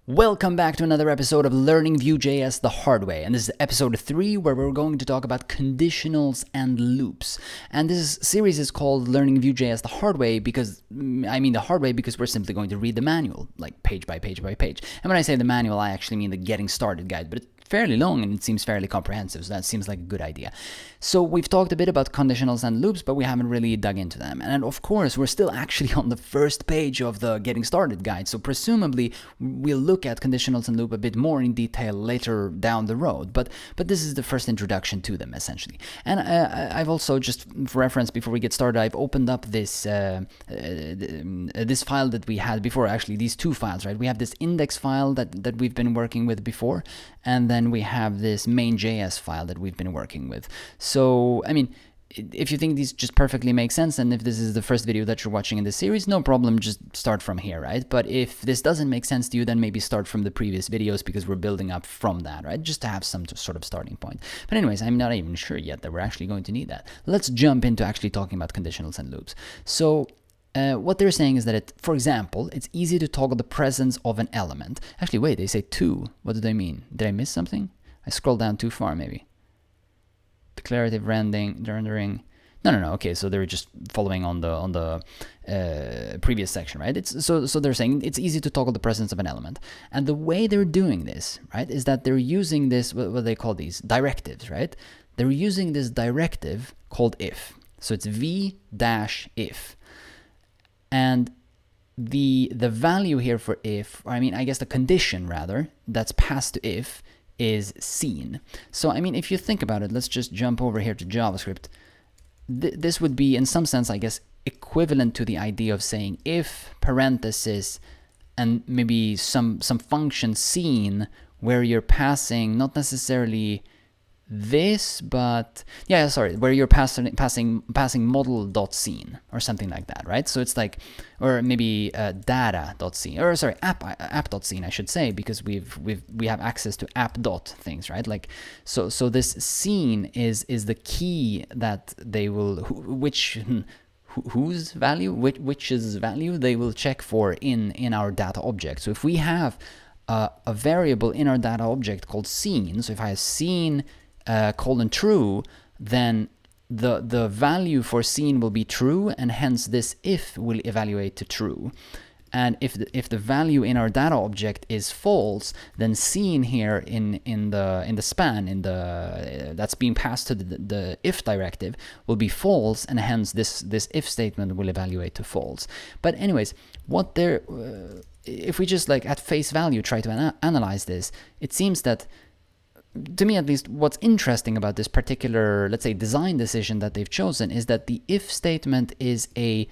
Welcome back to another episode of Learning Vue.js the hard way, and this is episode 3 where we're going to talk about conditionals and loops. And this series is called Learning Vue.js the hard way because we're simply going to read the manual, like page by page by page. And when I say the manual, I actually mean the getting started guide, but it's fairly long and it seems fairly comprehensive, so that seems like a good idea. So we've talked a bit about conditionals and loops, but we haven't really dug into them. And of course, we're still actually on the first page of the getting started guide, so presumably we'll look at conditionals and loop a bit more in detail later down the road, but this is the first introduction to them, essentially. And I've also, just for reference before we get started, I've opened up this this file that we had before, actually these two files, right? We have this index file that we've been working with before, and then we have this main.js file that we've been working with. So, I mean, if you think these just perfectly make sense, and if this is the first video that you're watching in this series, no problem, just start from here, right? But if this doesn't make sense to you, then maybe start from the previous videos, because we're building up from that, right? Just to have some sort of starting point. But anyways, I'm not even sure yet that we're actually going to need that. Let's jump into actually talking about conditionals and loops. So, what they're saying is that, for example, it's easy to toggle the presence of an element. Actually, wait, they say two. What do they mean? Did I miss something? I scrolled down too far, maybe. Declarative rendering. No. Okay, so they're just following on the previous section, right? So they're saying it's easy to toggle the presence of an element, and the way they're doing this, right, is that they're using this, what they call these directives, right? They're using this directive called if. So it's v-if, and the value here for if, or I guess the condition rather, that's passed to if is seen. So, if you think about it, let's just jump over here to JavaScript. This would be, in some sense, I guess, equivalent to the idea of saying if parenthesis and maybe some function seen, where you're passing not necessarily this, but where you're passing model.scene or something like that, right? So it's like, or maybe data.scene, or app.scene, I should say, because we have access to app dot things, right? Like, so this scene is the key that they will, whose value, which's value they will check for in our data object. So if we have a variable in our data object called scene, so if I have scene :true, then the value for scene will be true, and hence this if will evaluate to true. And if the value in our data object is false, then scene here in the span that's being passed to the if directive will be false, and hence this if statement will evaluate to false. But anyways, what they're if we just, like, at face value try to analyze this, it seems that, to me at least, what's interesting about this particular, let's say, design decision that they've chosen is that the if statement is a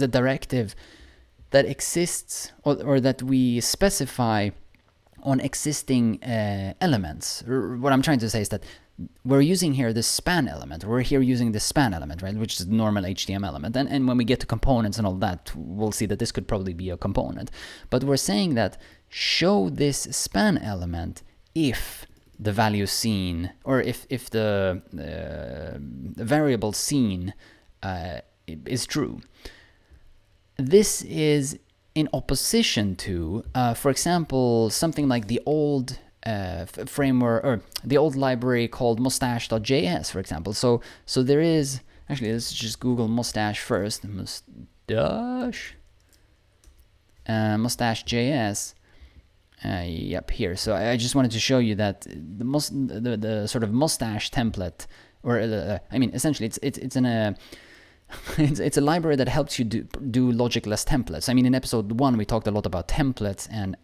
directive that exists, or that we specify on existing elements. What I'm trying to say is that we're using here this span element. We're here using this span element, right, which is the normal HTML element. And when we get to components and all that, we'll see that this could probably be a component. But we're saying that show this span element if the value seen, or if the variable seen is true. This is in opposition to, for example, something like the old framework, or the old library called Mustache.js, for example. So there is, actually, let's just Google Mustache first. Mustache.js. Yep, here. So I just wanted to show you that the sort of Mustache template, or essentially it's in a it's a library that helps you do logicless templates. In episode 1 we talked a lot about templates and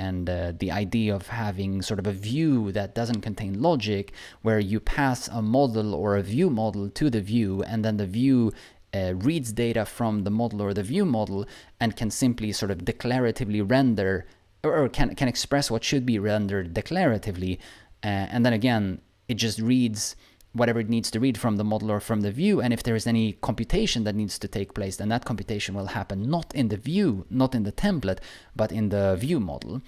the idea of having sort of a view that doesn't contain logic, where you pass a model or a view model to the view, and then the view reads data from the model or the view model, and can simply sort of declaratively render, or can express what should be rendered declaratively, and then again it just reads whatever it needs to read from the model or from the view, and if there is any computation that needs to take place, then that computation will happen not in the view, not in the template, but in the view model.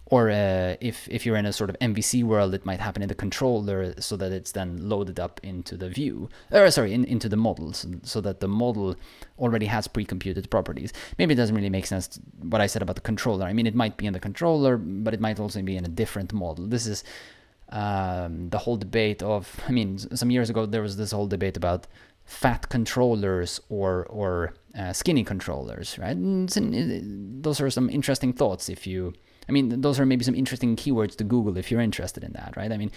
Or if you're in a sort of MVC world, it might happen in the controller so that it's then loaded up into the view, into the model, so that the model already has pre-computed properties. Maybe it doesn't really make sense what I said about the controller. I mean, it might be in the controller, but it might also be in a different model. This is the whole debate of, I mean, some years ago there was this whole debate about fat controllers or skinny controllers, right? And those are some interesting thoughts those are maybe some interesting keywords to Google if you're interested in that, right? I mean,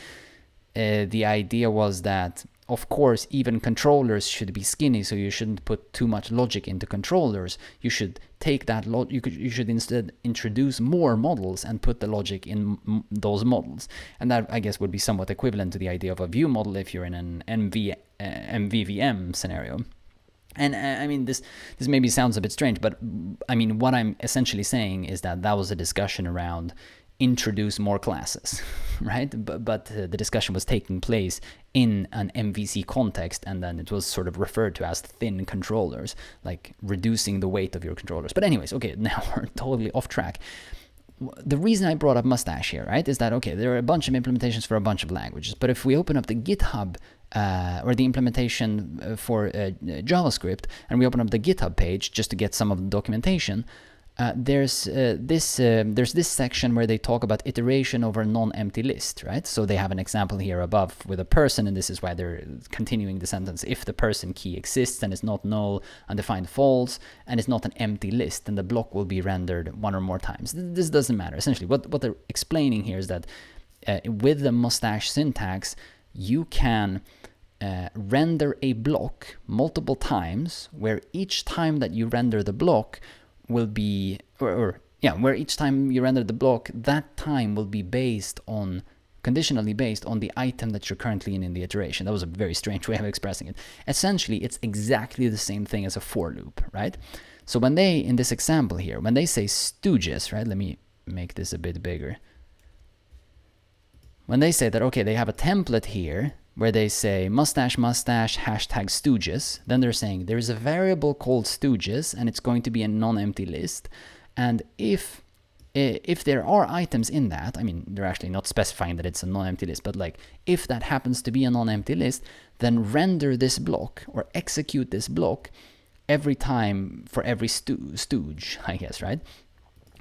the idea was that, of course, even controllers should be skinny, so you shouldn't put too much logic into controllers. You should take that you should instead introduce more models and put the logic in those models. And that, I guess, would be somewhat equivalent to the idea of a view model if you're in an MVVM scenario. And I mean, this maybe sounds a bit strange, but I mean, what I'm essentially saying is that was a discussion around introduce more classes, right? But the discussion was taking place in an MVC context, and then it was sort of referred to as thin controllers, like reducing the weight of your controllers. But anyways, okay, now we're totally off track. The reason I brought up Mustache here, right, is that, okay, there are a bunch of implementations for a bunch of languages, but if we open up the GitHub or the implementation for JavaScript, and we open up the GitHub page just to get some of the documentation, there's this section where they talk about iteration over a non-empty list, right? So they have an example here above with a person, and this is why they're continuing the sentence. If the person key exists and is not null, undefined false, and is not an empty list, then the block will be rendered one or more times. This doesn't matter. Essentially, what they're explaining here is that with the Mustache syntax, you can render a block multiple times, where each time that you render the block will be, where each time you render the block, that time will be conditionally based on the item that you're currently in the iteration. That was a very strange way of expressing it. Essentially, it's exactly the same thing as a for loop, right? So when they, in this example here, when they say stooges, right? Let me make this a bit bigger. When they say that, okay, they have a template here where they say mustache hashtag stooges, then they're saying there's a variable called stooges, and it's going to be a non-empty list. And if there are items in that, I mean, they're actually not specifying that it's a non-empty list, but like if that happens to be a non-empty list, then render this block or execute this block every time for every stooge, I guess, right?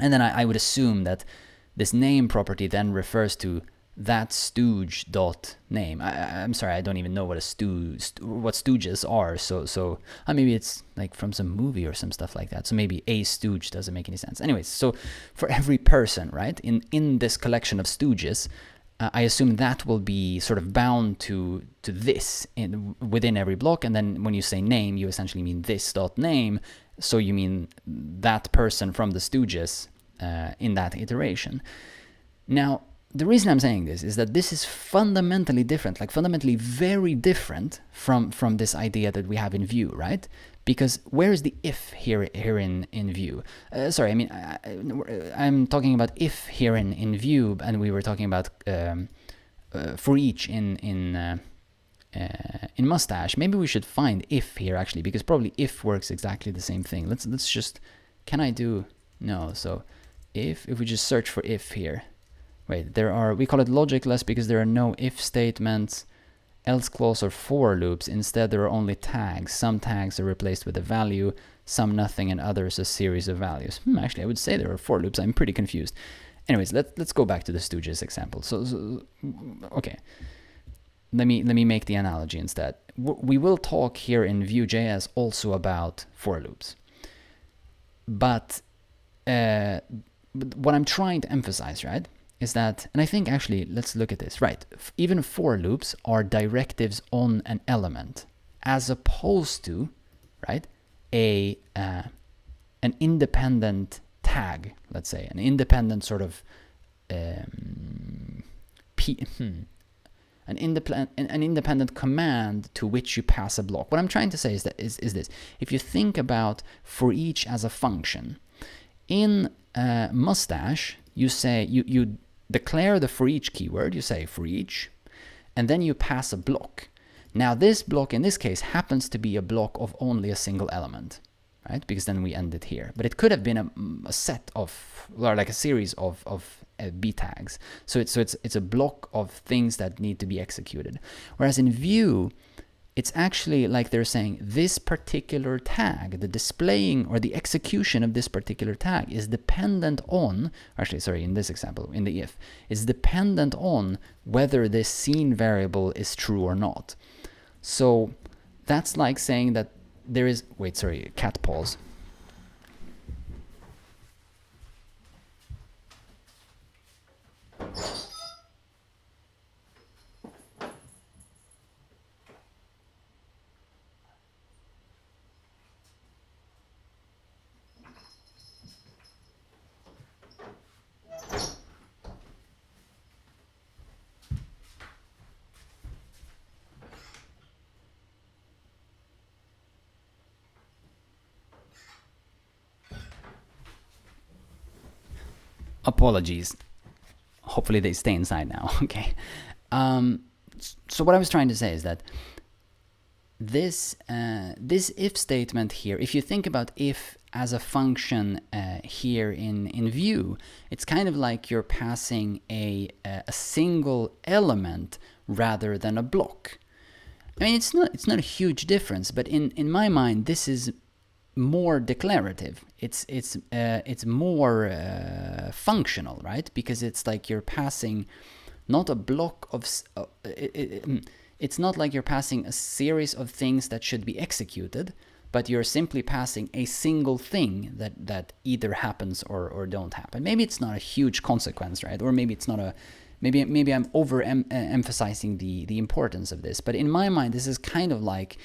And then I would assume that this name property then refers to that stooge.name. I'm sorry, I don't even know what what stooges are. So maybe it's like from some movie or some stuff like that. So maybe a stooge doesn't make any sense. Anyways, so for every person, right, in this collection of stooges, I assume that will be sort of bound to this within every block. And then when you say name, you essentially mean this.name. So you mean that person from the stooges in that iteration. Now, the reason I'm saying this is that this is fundamentally different, like fundamentally very different from this idea that we have in Vue, right? Because where is the if here in Vue? Sorry, I mean, I'm talking about if here in Vue, and we were talking about for each in Mustache. Maybe we should find if here actually, because probably if works exactly the same thing. Let's just, can I do, no, so if we just search for if here. Wait, we call it logicless because there are no if statements, else clause, or for loops. Instead, there are only tags. Some tags are replaced with a value, some nothing, and others a series of values. Actually, I would say there are for loops. I'm pretty confused. Anyways, let's go back to the stooges example. So okay, let me make the analogy instead. We will talk here in Vue.js also about for loops, but what I'm trying to emphasize, right, is that, and I think actually, let's look at this, right? Even for loops are directives on an element, as opposed to, right, an independent tag, let's say, an independent sort of an independent command to which you pass a block. What I'm trying to say is that is this: if you think about for each as a function in Mustache, you say you declare the for each keyword, you say for each, and then you pass a block. Now this block in this case happens to be a block of only a single element, right? Because then we end it here. But it could have been a set of, or like a series of b tags. So it's a block of things that need to be executed. Whereas in Vue, it's actually like they're saying this particular tag, the displaying or the execution of this particular tag is dependent on, actually, sorry, in this example, in the if, is dependent on whether this scene variable is true or not. So that's like saying that there is, wait, sorry, cat pause. Apologies. Hopefully they stay inside now. Okay. So what I was trying to say is that this if statement here, if you think about if as a function here in Vue, it's kind of like you're passing a single element rather than a block. I mean, it's not a huge difference, but in my mind, this is more declarative. It's more functional, right? Because it's like you're passing not a block of it's not like you're passing a series of things that should be executed, but you're simply passing a single thing that either happens or don't happen. Maybe it's not a huge consequence, right? Or maybe it's not a maybe I'm over emphasizing the importance of this. But in my mind, this is kind of like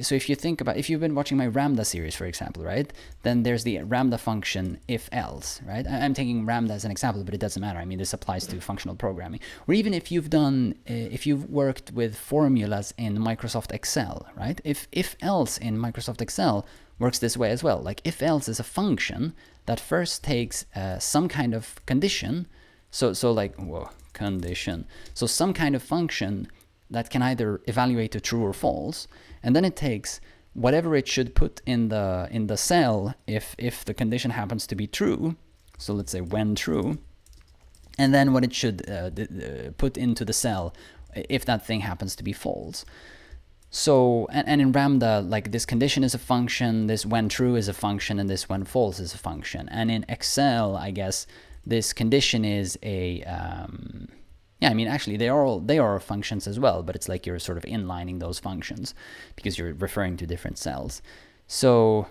so if you think about, if you've been watching my Ramda series, for example, right, then there's the Ramda function if else, right? I'm taking Ramda as an example, but it doesn't matter. I mean, this applies to functional programming. Or even if you've done, if you've worked with formulas in Microsoft Excel, right? If else in Microsoft Excel works this way as well. Like if else is a function that first takes some kind of condition. So like, whoa, condition. So some kind of function that can either evaluate to true or false, and then it takes whatever it should put in the cell if the condition happens to be true. So let's say when true, and then what it should put into the cell if that thing happens to be false. So and in Ramda, like this condition is a function, this when true is a function, and this when false is a function. And in Excel, I guess this condition is a yeah, I mean, actually, they are functions as well, but it's like you're sort of inlining those functions because you're referring to different cells. So,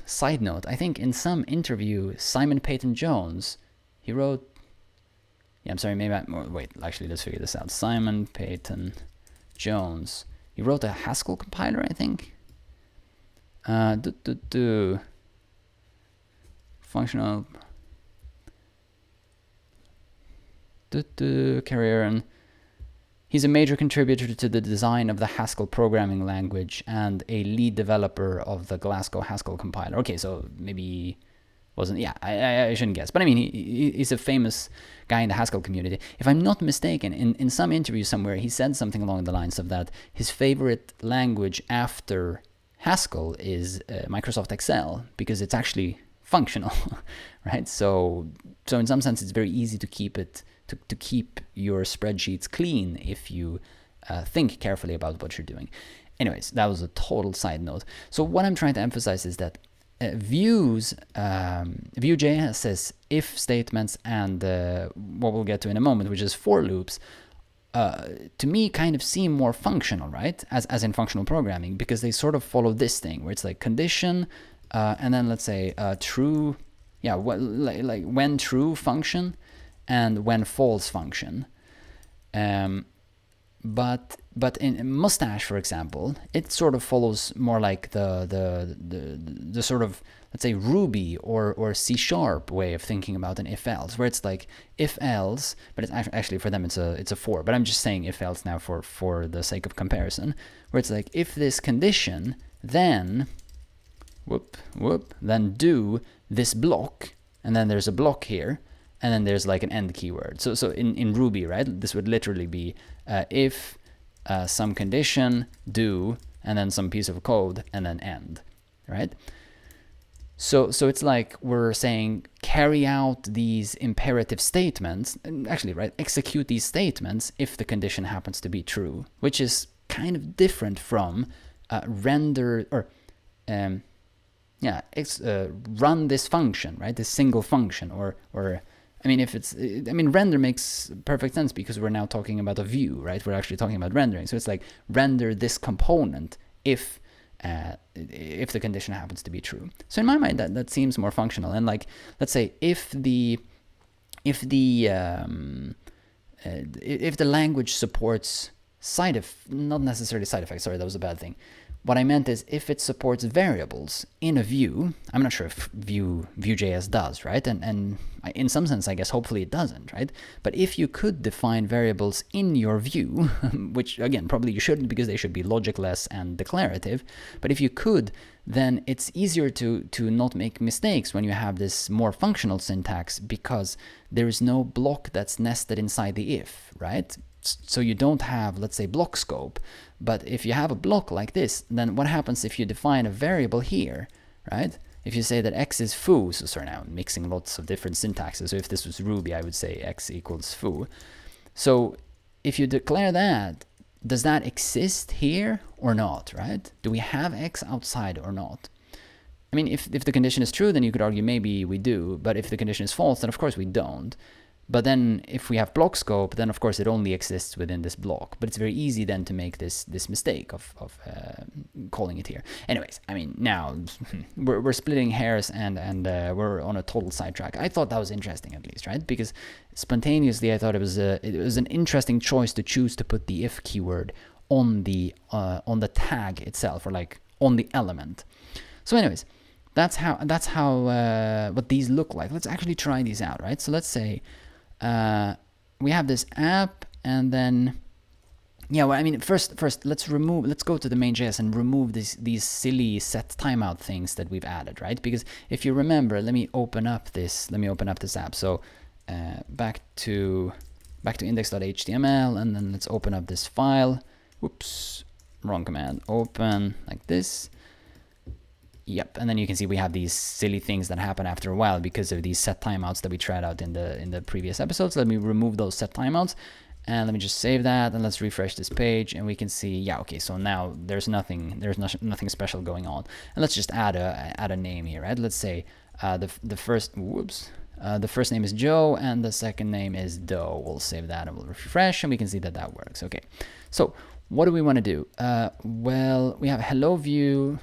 side note, I think in some interview, Simon Peyton Jones, he wrote, yeah, I'm sorry, wait, actually, let's figure this out. Simon Peyton Jones, he wrote a Haskell compiler, I think. Functional career, and he's a major contributor to the design of the Haskell programming language and a lead developer of the Glasgow Haskell compiler. Okay, so maybe wasn't, yeah, I shouldn't guess, but I mean, he's a famous guy in the Haskell community. If I'm not mistaken, in some interview somewhere, he said something along the lines of that his favorite language after Haskell is Microsoft Excel, because it's actually functional, right? So in some sense, it's very easy to keep it to keep your spreadsheets clean if you think carefully about what you're doing. Anyways, that was a total side note. So what I'm trying to emphasize is that Vue.js's if statements and what we'll get to in a moment, which is for loops, to me kind of seem more functional, right? As in functional programming, because they sort of follow this thing where it's like condition, and then let's say true, yeah, like when true function, and when false function. But in Mustache, for example, it sort of follows more like the sort of, let's say, Ruby or C# way of thinking about an if else, where it's like if else, but it's actually for them it's a for. But I'm just saying if else now for the sake of comparison, where it's like if this condition, then then do this block, and then there's a block here. And then there's like an end keyword. So in Ruby, right, this would literally be if some condition, do, and then some piece of code, and then end, right? So it's like we're saying carry out these imperative statements, and actually, right, execute these statements if the condition happens to be true, which is kind of different from render or run this function, right? This single function, or I mean, render makes perfect sense because we're now talking about a view, right? We're actually talking about rendering. So it's like render this component if the condition happens to be true. So in my mind, that seems more functional. And like, let's say if the language supports not necessarily side effects. Sorry, that was a bad thing. What I meant is if it supports variables in a view. I'm not sure if Vue.js does, right? And in some sense, I guess hopefully it doesn't, right? But if you could define variables in your view, which again probably you shouldn't because they should be logicless and declarative, but if you could, then it's easier to not make mistakes when you have this more functional syntax because there is no block that's nested inside the if, right? So you don't have, let's say, block scope. But if you have a block like this, then what happens if you define a variable here, right? If you say that x is foo, so sorry, now I'm mixing lots of different syntaxes. So if this was Ruby, I would say x equals foo. So if you declare that, does that exist here or not, right? Do we have x outside or not? I mean, if the condition is true, then you could argue maybe we do. But if the condition is false, then of course we don't. But then if we have block scope, then of course it only exists within this block. But it's very easy then to make this mistake of calling it here. Anyways, I mean, now we're splitting hairs and we're on a total sidetrack. I thought that was interesting at least, right? Because spontaneously I thought it was an interesting choice to choose to put the if keyword on the tag itself, or like on the element. So anyways, that's how what these look like. Let's actually try these out, right? So let's say we have this app, and then first let's go to the main.js and remove these silly set timeout things that we've added, right? Because if you remember, let me open up this app. So back to index.html, and then let's open up this file. Whoops, wrong command. Open like this. Yep, and then you can see we have these silly things that happen after a while because of these set timeouts that we tried out in the previous episodes. Let me remove those set timeouts, and let me just save that, and let's refresh this page, and we can see, yeah, okay, so now there's nothing special going on. And let's just add a name here, right? Let's say the first name is Joe, and the second name is Doe. We'll save that and we'll refresh, and we can see that works. Okay, so what do we want to do? Well, we have hello view.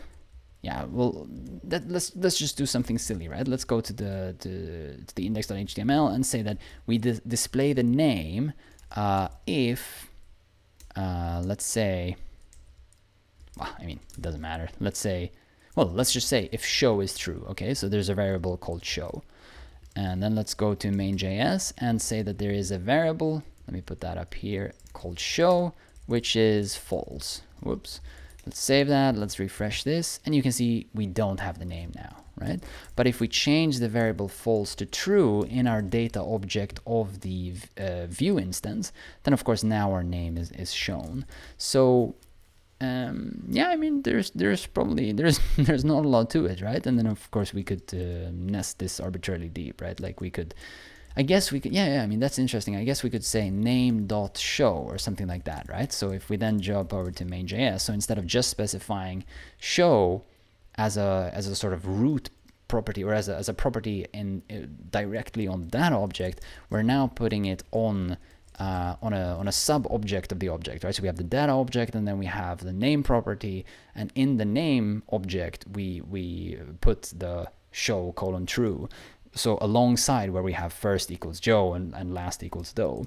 Yeah, well, let's just do something silly, right? Let's go to the index.html and say that we display the name if, let's say, well, I mean, it doesn't matter. Let's just say if show is true, okay? So there's a variable called show. And then let's go to main.js and say that there is a variable, let me put that up here, called show, which is false. Whoops. Let's save that, let's refresh this, and you can see we don't have the name now, right? But if we change the variable false to true in our data object of the view instance, then of course now our name is shown. So yeah, I mean, there's not a lot to it, right? And then of course we could nest this arbitrarily deep, right? Like I guess we could, yeah, I mean, that's interesting. I guess we could say name.show or something like that, right? So if we then jump over to main.js, so instead of just specifying show as a sort of root property, or as a property directly on that object, we're now putting it on a sub object of the object, right? So we have the data object, and then we have the name property, and in the name object we put the show : true. So alongside where we have first equals Joe and last equals Doe.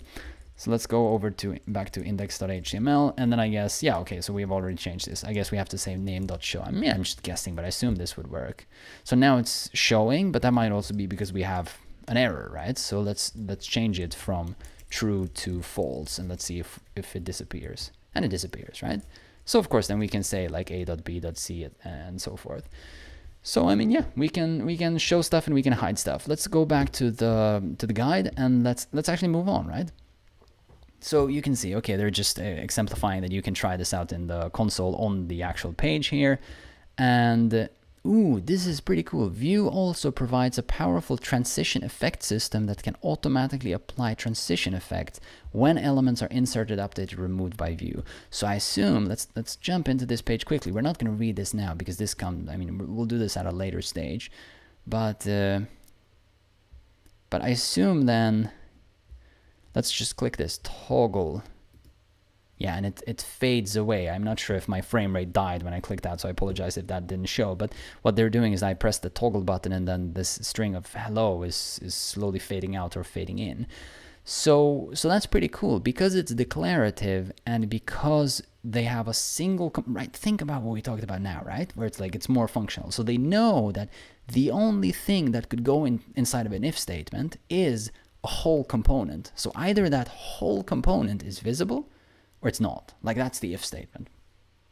So let's go over back to index.html, and then I guess, yeah, okay, so we've already changed this. I guess we have to say name.show. I mean, I'm just guessing, but I assume this would work. So now it's showing, but that might also be because we have an error, right? So let's change it from true to false, and let's see if it disappears. And it disappears, right? So of course then we can say like a.b.c and so forth. So I mean, yeah, we can show stuff and we can hide stuff. Let's go back to the guide, and let's actually move on, right? So you can see, okay, they're just exemplifying that you can try this out in the console on the actual page here, and Ooh, this is pretty cool. Vue also provides a powerful transition effect system that can automatically apply transition effects when elements are inserted, updated, removed by Vue. So I assume, let's jump into this page quickly. We're not going to read this now because this comes, I mean, we'll do this at a later stage. But I assume then, let's just click this toggle. Yeah, and it fades away. I'm not sure if my frame rate died when I clicked that, so I apologize if that didn't show. But what they're doing is I press the toggle button, and then this string of hello is slowly fading out or fading in. So that's pretty cool because it's declarative and because they have a single, right? Think about what we talked about now, right? Where it's like it's more functional. So they know that the only thing that could go inside of an if statement is a whole component. So either that whole component is visible or it's not. Like that's the if statement.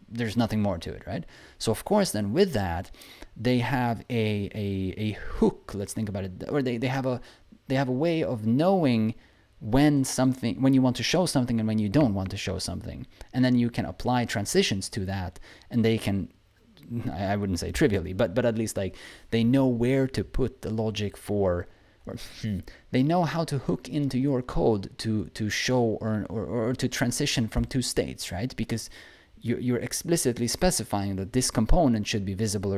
There's nothing more to it, right? So of course then with that, they have a hook, let's think about it, or they have a way of knowing when you want to show something and when you don't want to show something. And then you can apply transitions to that, and they can, I wouldn't say trivially, but at least like they know where to put the logic for, or they know how to hook into your code to show or to transition from two states, right? Because you're explicitly specifying that this component should be visible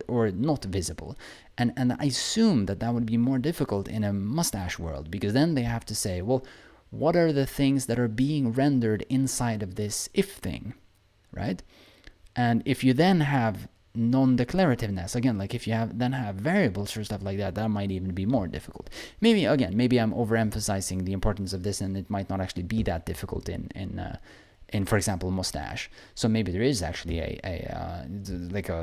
or not visible. And I assume that would be more difficult in a Mustache world, because then they have to say, well, what are the things that are being rendered inside of this if thing, right? And if you then have non-declarativeness, again, like if you have variables or stuff like that, that might even be more difficult. Maybe I'm overemphasizing the importance of this, and it might not actually be that difficult in for example, Mustache. So maybe there is actually a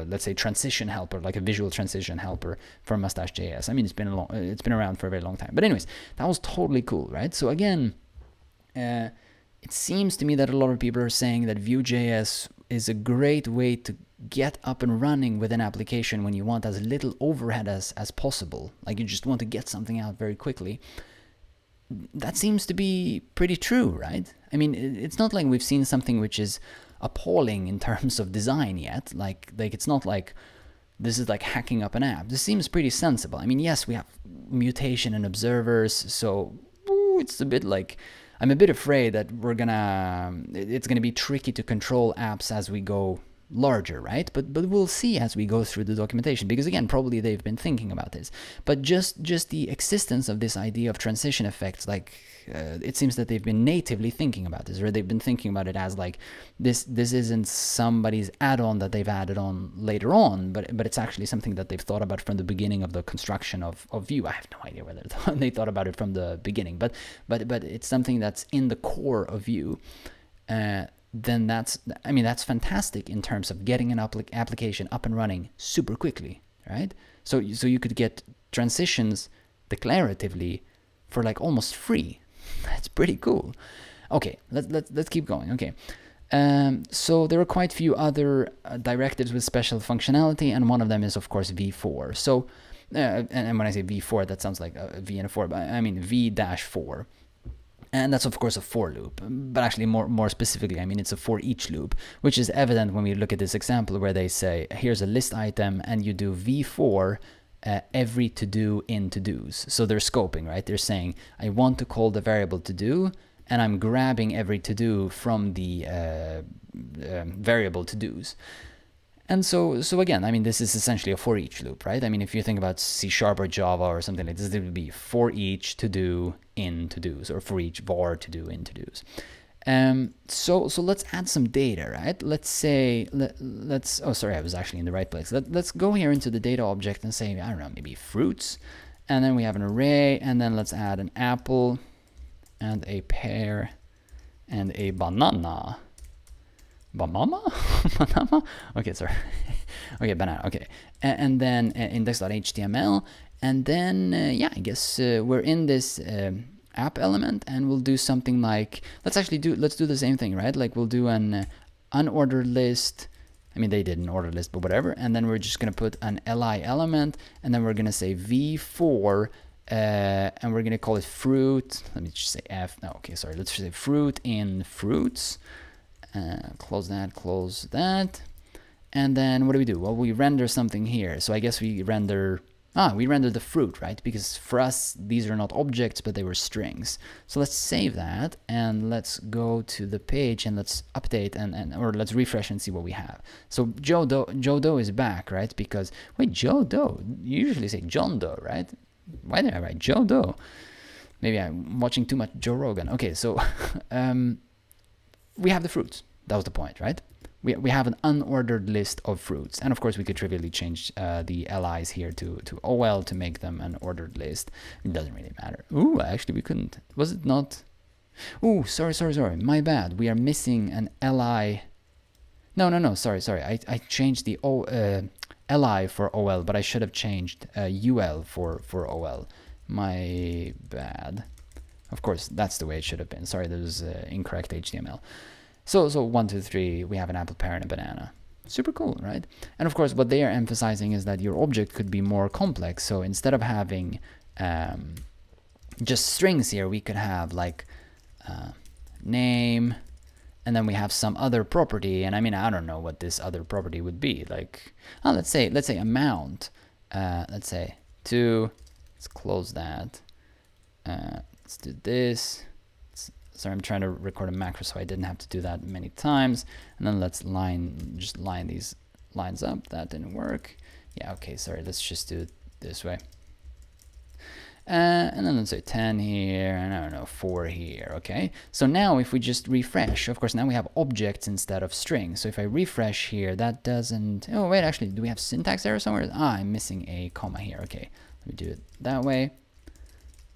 let's say transition helper, like a visual transition helper for Mustache.js. I mean, it's been around for a very long time. But anyways, that was totally cool, right? So again, it seems to me that a lot of people are saying that Vue.js is a great way to get up and running with an application when you want as little overhead as possible. Like you just want to get something out very quickly. That seems to be pretty true, right? I mean, it's not like we've seen something which is appalling in terms of design yet. Like it's not like this is like hacking up an app. This seems pretty sensible. I mean, yes, we have mutation and observers, so it's a bit like, I'm a bit afraid that it's gonna be tricky to control apps as we go larger, right? But we'll see as we go through the documentation, because again, probably they've been thinking about this. But just the existence of this idea of transition effects, like it seems that they've been natively thinking about this, or they've been thinking about it as like this isn't somebody's add-on that they've added on later on, but it's actually something that they've thought about from the beginning of the construction of Vue. I have no idea whether they thought about it from the beginning, but it's something that's in the core of Vue. Then that's fantastic in terms of getting an application up and running super quickly, right? So you could get transitions declaratively for like almost free. That's pretty cool. Okay, let's keep going. Okay, so there are quite a few other directives with special functionality, and one of them is of course v4. So and when I say v4, that sounds like a v and a 4, but I mean v-4. And that's of course a for loop, but actually more specifically, I mean it's a for each loop, which is evident when we look at this example where they say, here's a list item and you do v4 every to do in to dos. So they're scoping, right? They're saying, I want to call the variable to do, and I'm grabbing every to do from the variable to dos. And so again, I mean, this is essentially a for each loop, right? I mean, if you think about C# or Java or something like this, it would be for each to do in to dos, or for each var to do in to dos. So let's add some data, right? Let's say, oh, sorry, I was actually in the right place. Let's go here into the data object and say, I don't know, maybe fruits. And then we have an array, and then let's add an apple and a pear and a banana. Banana? Banana? Okay, sorry. Okay, banana. Okay. And then index.html. And then, yeah, I guess we're in this app element, and we'll do something like, let's do the same thing, right? Like we'll do an unordered list. I mean, they did an ordered list, but whatever. And then we're just going to put an li element, and then we're going to say v4, and we're going to call it fruit. Let me just say f. No, okay, sorry. Let's just say fruit in fruits. Close that. And then what do? Well, we render something here. So I guess we render the fruit, right? Because for us, these are not objects, but they were strings. So let's save that and let's go to the page and let's update or let's refresh and see what we have. So Joe Doe is back, right? Because, wait, Joe Doe, you usually say John Doe, right? Why did I write Joe Doe? Maybe I'm watching too much Joe Rogan. Okay, so we have the fruits. That was the point, right? We have an unordered list of fruits. And of course, we could trivially change the LIs here to OL to make them an ordered list. It doesn't really matter. Ooh, actually, we couldn't. Was it not? Ooh, sorry. My bad. We are missing an LI. No. Sorry. I changed the LI for OL, but I should have changed UL for OL. My bad. Of course, that's the way it should have been. Sorry, there's incorrect HTML. So 1, 2, 3, we have an apple, pear, and a banana. Super cool, right? And of course, what they are emphasizing is that your object could be more complex. So instead of having just strings here, we could have like name, and then we have some other property. And I mean, I don't know what this other property would be. Like, let's say amount. Let's say 2. Let's close that. Let's do this. Sorry, I'm trying to record a macro so I didn't have to do that many times. And then let's just line these lines up. That didn't work. Yeah, okay, sorry, let's just do it this way. And then let's say 10 here, and I don't know, 4 here, okay? So now if we just refresh, of course, now we have objects instead of strings. So if I refresh here, that doesn't, oh, wait, actually, do we have syntax error somewhere? I'm missing a comma here, okay. Let me do it that way.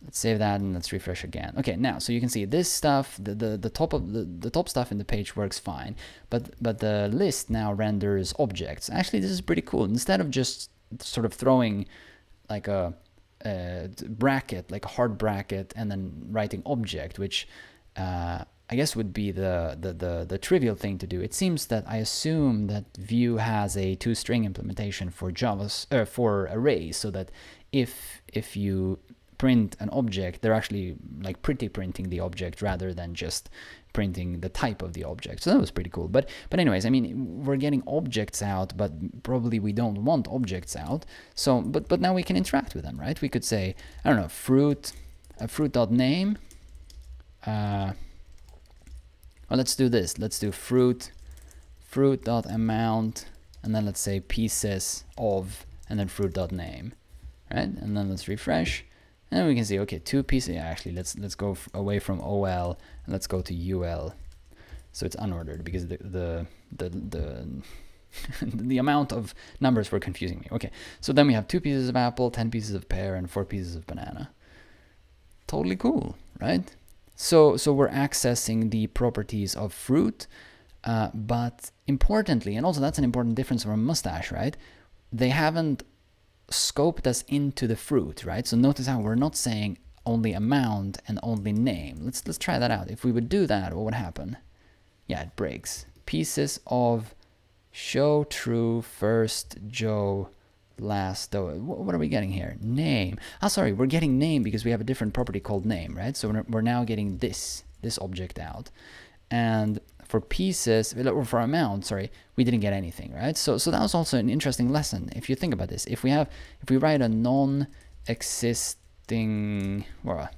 Let's save that and let's refresh again. Okay, now so you can see this stuff, the top stuff in the page works fine, but the list now renders objects. Actually, this is pretty cool. Instead of just sort of throwing like a bracket, like a hard bracket, and then writing object, which I guess would be the trivial thing to do. It seems that I assume that Vue has a two-string implementation for for arrays, so that if you print an object, they're actually like pretty printing the object rather than just printing the type of the object. So that was pretty cool. But anyways, I mean, we're getting objects out, but probably we don't want objects out. So but now we can interact with them, right? We could say, I don't know, fruit.name. Well, let's do this. Let's do fruit.amount, and then let's say pieces of, and then fruit.name, right? And then let's refresh. And we can see, okay, 2 pieces. Yeah, actually, let's go away from OL and let's go to UL. So it's unordered because the the amount of numbers were confusing me. Okay, so then we have 2 pieces of apple, 10 pieces of pear, and 4 pieces of banana. Totally cool, right? So we're accessing the properties of fruit, but importantly, and also that's an important difference from Mustache, right? They haven't scoped us into the fruit, right? So notice how we're not saying only amount and only name. Let's try that out. If we would do that, what would happen? Yeah, it breaks. Pieces of show true first Joe last Doe. What are we getting here? Name. Sorry, we're getting name because we have a different property called name, right? So we're now getting this object out. And for pieces, or for amount, sorry, we didn't get anything, right? So that was also an interesting lesson. If you think about this, if we write a non-existing, well,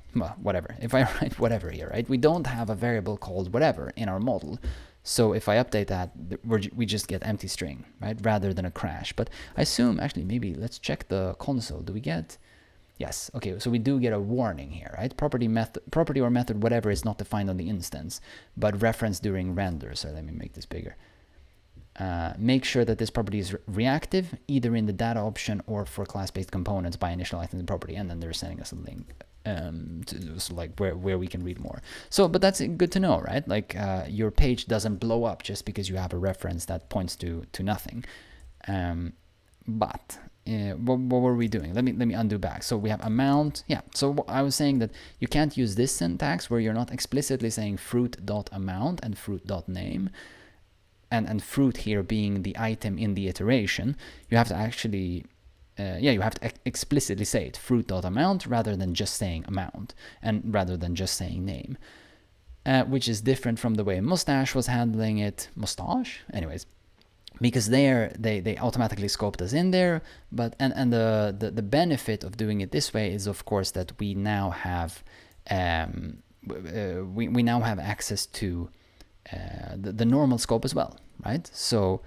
whatever, if I write whatever here, right? We don't have a variable called whatever in our model. So if I update that, we just get empty string, right? Rather than a crash. But I assume, actually, maybe let's check the console. Do we get... Yes, okay, so we do get a warning here, right? Property or method, whatever, is not defined on the instance, but referenced during render. So let me make this bigger. Make sure that this property is reactive, either in the data option or for class-based components by initializing the property, and then they're sending us a link to like where we can read more. So, but that's good to know, right? Like your page doesn't blow up just because you have a reference that points to nothing. But what were we doing? Let me undo back. So we have amount. Yeah. So I was saying that you can't use this syntax where you're not explicitly saying fruit.amount and fruit.name, and fruit here being the item in the iteration. You have to actually, you have to explicitly say it, fruit.amount, rather than just saying amount and rather than just saying name, which is different from the way Mustache was handling it. Mustache? Anyways. because they automatically scoped us in there. But and the benefit of doing it this way is, of course, that we now have we now have access to the normal scope as well, right? So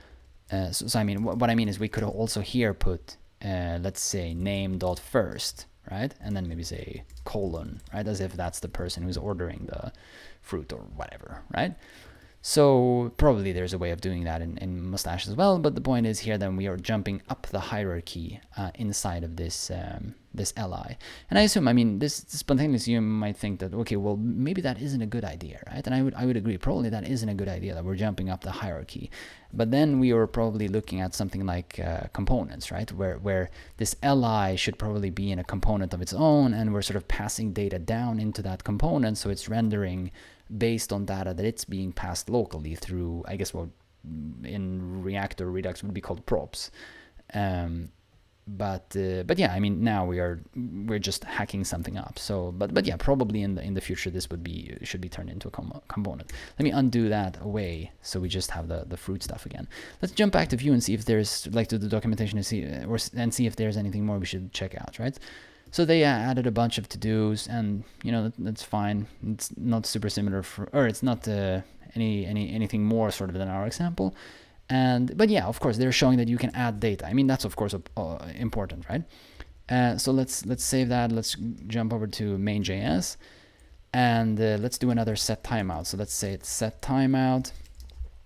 I mean, what I mean is we could also here put let's say name.first, right? And then maybe say colon, right? As if that's the person who's ordering the fruit or whatever, right? So probably there's a way of doing that in Mustache as well, but the point is here then we are jumping up the hierarchy inside of this this li. And I assume, I mean, this spontaneously you might think that, okay, well, maybe that isn't a good idea, right? And I would agree, probably that isn't a good idea, that we're jumping up the hierarchy. But then we are probably looking at something like components, right? Where this li should probably be in a component of its own, and we're sort of passing data down into that component, so it's rendering based on data that it's being passed locally through, I guess, what in React or Redux would be called props. But yeah, I mean, now we're just hacking something up. So but yeah, probably in the future this should be turned into a component. Let me undo that away, so we just have the fruit stuff again. Let's jump back to Vue and see if there's, like, to the documentation, and see if there's anything more we should check out, right? So they added a bunch of to-dos, and you know, that's fine. It's not super similar or it's not anything more sort of than our example. But yeah, of course, they're showing that you can add data. I mean, that's of course important, right? So let's save that. Let's jump over to main.js, and let's do another set timeout. So let's say it's set timeout,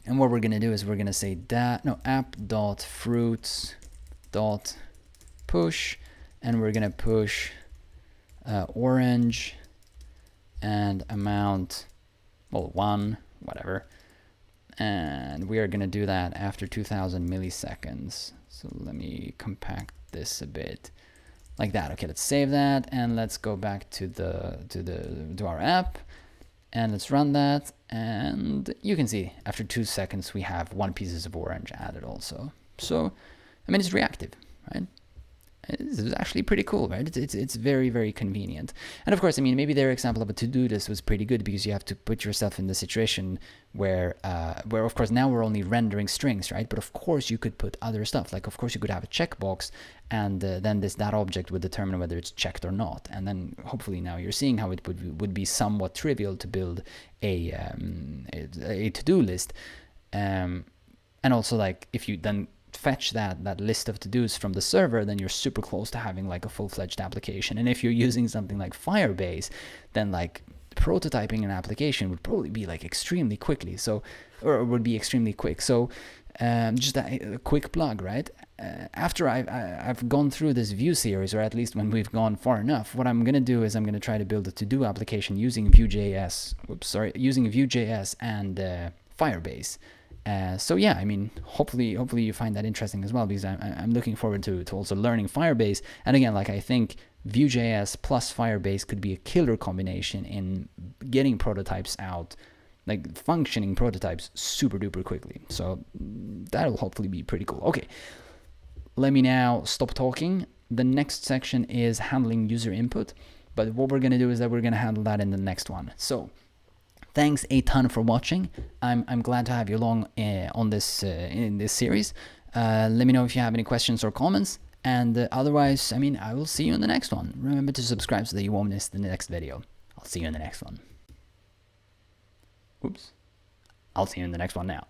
and what we're gonna do is we're gonna say app.fruits.push. And we're gonna push orange and amount, well, 1, whatever. And we are gonna do that after 2000 milliseconds. So let me compact this a bit, like that. Okay, let's save that, and let's go back to our app, and let's run that. And you can see after 2 seconds we have 1 piece of orange added also. So I mean, it's reactive, right? This is actually pretty cool, right? It's very, very convenient. And of course, I mean, maybe their example of a to-do list was pretty good, because you have to put yourself in the situation where of course now we're only rendering strings, right? But of course you could put other stuff. Like, of course you could have a checkbox, and then that object would determine whether it's checked or not. And then hopefully now you're seeing how it would be somewhat trivial to build a to-do list. And also, like, if you then fetch that list of to-dos from the server, then you're super close to having like a full-fledged application. And if you're using something like Firebase, then like prototyping an application would probably be like extremely quickly, or would be extremely quick. So just a quick plug, right? After I've gone through this Vue series, or at least when we've gone far enough, what I'm gonna do is I'm gonna try to build a to-do application using Vue.js. Using Vue.js and Firebase. So yeah, I mean, hopefully you find that interesting as well, because I'm looking forward to also learning Firebase. And again, like, I think Vue.js plus Firebase could be a killer combination in getting prototypes out, like functioning prototypes, super duper quickly. So that'll hopefully be pretty cool. Okay, let me now stop talking. The next section is handling user input, but what we're going to do is that we're going to handle that in the next one. So thanks a ton for watching. I'm glad to have you along on this in this series. Let me know if you have any questions or comments, and otherwise, I mean, I will see you in the next one. Remember to subscribe so that you won't miss the next video. I'll see you in the next one. Oops. I'll see you in the next one now.